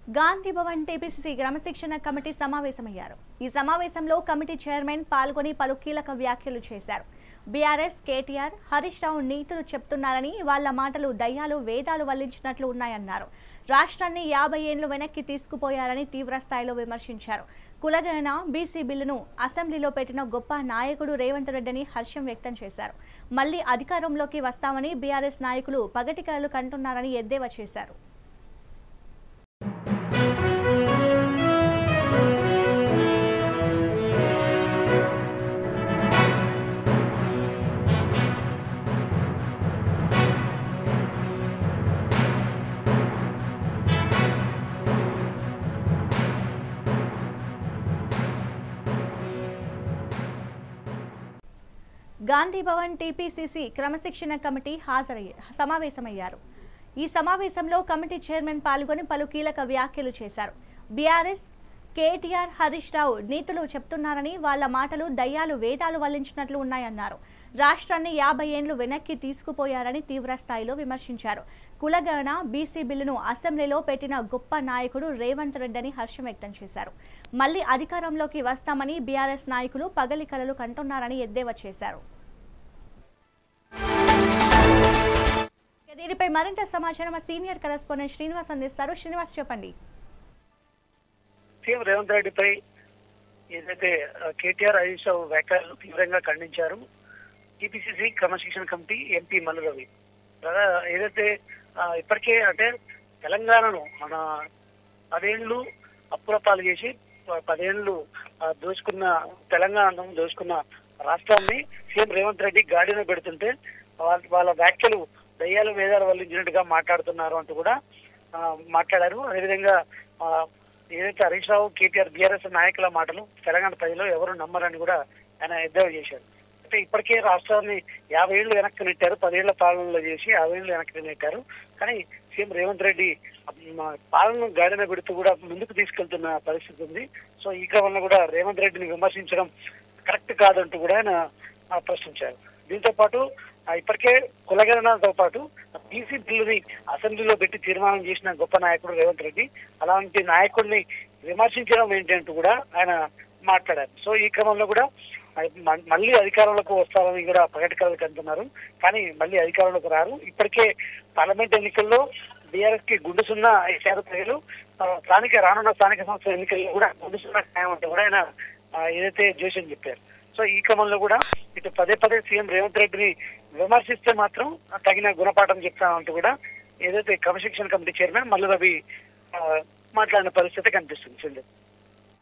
Gandhi Bhavan TPCC క్రమశిక్షణ committee సమావేశమయ్యారు. ఈ సమావేశంలో కమిటీ చైర్మన్ పాల్గొని పలు కీలక వ్యాఖ్యలు చేశారు. బీఆర్ఎస్ కేటీఆర్ హరీష్ రావు నీతులు చెప్తున్నారని, వాళ్ల మాటలు దయ్యాలు వేదాలు వల్లించినట్లు ఉన్నాయన్నారు. రాష్ట్రాన్ని 50 ఏళ్లు వెనక్కి తీసుకుపోయారని తీవ్రస్థాయిలో విమర్శించారు. కులగణన బీసీ బిల్లును అసెంబ్లీలో పెట్టిన గొప్ప నాయకుడు రేవంత్ రెడ్డిని హర్షం వ్యక్తం చేశారు. మళ్లీ అధికారంలోకి వస్తామని బీఆర్ఎస్ నాయకులు పగటి కలలు కంటున్నారని ఎద్దేవా చేశారు. గాంధీ భవన్ టీపీసీసీ క్రమశిక్షణ కమిటీ సమావేశమయ్యారు. ఈ సమావేశంలో కమిటీ చైర్మన్ పాల్గొని పలు కీలక వ్యాఖ్యలు చేశారు. బీఆర్ఎస్ కేటీఆర్ హరీష్ రావు నీతులు చెప్తున్నారని, వాళ్ల మాటలు దయ్యాలు వేదాలు వల్లించినట్లు ఉన్నాయన్నారు. రాష్ట్రాన్ని 50 ఏళ్లు వెనక్కి తీసుకుపోయారని తీవ్రస్థాయిలో విమర్శించారు. కులగణన బీసీ బిల్లును అసెంబ్లీలో పెట్టిన గొప్ప నాయకుడు రేవంత్ రెడ్డిని హర్షం వ్యక్తం చేశారు. మళ్లీ అధికారంలోకి వస్తామని బీఆర్ఎస్ నాయకులు పగలి కలలు కంటున్నారని ఎద్దేవా చేశారు. దీనిపై మరింత సమాచారం సీనియర్ కరెస్పాండెంట్ శ్రీనివాస్ అందిస్తారు. శ్రీనివాస్, చెప్పండి. సీఎం రేవంత్ రెడ్డిపై ఏదైతే కేటీఆర్ హరీష్ రావు వ్యాఖ్యలు తీవ్రంగా ఖండించారు. టీపీసీసీ క్రమశిక్షణ కమిటీ ఎంపీ మల్లు రవి ఏదైతే ఇప్పటికే అంటే తెలంగాణను మన 10 ఏళ్లు అప్పుల పాలు చేసి 10 ఏళ్లు దోచుకున్న తెలంగాణను దోచుకున్న రాష్ట్రాన్ని సీఎం రేవంత్ రెడ్డి గాడిన పెడుతుంటే వాళ్ళ వ్యాఖ్యలు దయ్యాలు వేదాలు వల్లించినట్టుగా మాట్లాడుతున్నారు అంటూ కూడా మాట్లాడారు. అదేవిధంగా ఏదైతే హరీష్ రావు కేటీఆర్ బీఆర్ఎస్ నాయకుల మాటలు తెలంగాణ ప్రజలు ఎవరు నమ్మరని కూడా ఆయన ఎద్దేవా చేశారు. అంటే ఇప్పటికే రాష్ట్రాన్ని 50 ఏళ్లు వెనక్కి నెట్టారు, 10 ఏళ్ల పాలనలో చేసి 50 ఏళ్లు వెనక్కి నెట్టారు. కానీ సీఎం రేవంత్ రెడ్డి పాలనను గాడిన పెడుతూ కూడా ముందుకు తీసుకెళ్తున్న పరిస్థితి ఉంది. సో ఈ క్రమంలో కూడా రేవంత్ రెడ్డిని విమర్శించడం కరెక్ట్ కాదంటూ కూడా ఆయన ప్రశ్నించారు. దీంతో పాటు ఇప్పటికే కులగణనతో పాటు బీసీ బిల్లుని అసెంబ్లీలో పెట్టి తీర్మానం చేసిన గొప్ప నాయకుడు రేవంత్ రెడ్డి అలాంటి నాయకుడిని విమర్శించడం ఏంటంటూ కూడా ఆయన మాట్లాడారు. సో ఈ క్రమంలో కూడా మళ్ళీ అధికారంలోకి వస్తారని కూడా పగటి కలలు కంటున్నారు. కానీ మళ్ళీ అధికారంలోకి రారు. ఇప్పటికే పార్లమెంట్ ఎన్నికల్లో బీఆర్ఎస్ కి గుండు సున్నా ఇచ్చారు ప్రజలు. రానున్న స్థానిక సంస్థల ఎన్నికల్లో కూడా గుండు సున్నా ఖాయం అంటే కూడా ఆయన ఏదైతే జోషం చెప్పారు. సో ఈ క్రమంలో కూడా ఇటు పదే సీఎం రేవంత్ రెడ్డిని విమర్శిస్తే మాత్రం తగిన గుణపాఠం చెప్తామంటూ కూడా ఏదైతే క్రమశిక్షణ కమిటీ చైర్మన్ మల్లు రవి మాట్లాడిన పరిస్థితి కనిపిస్తుంది.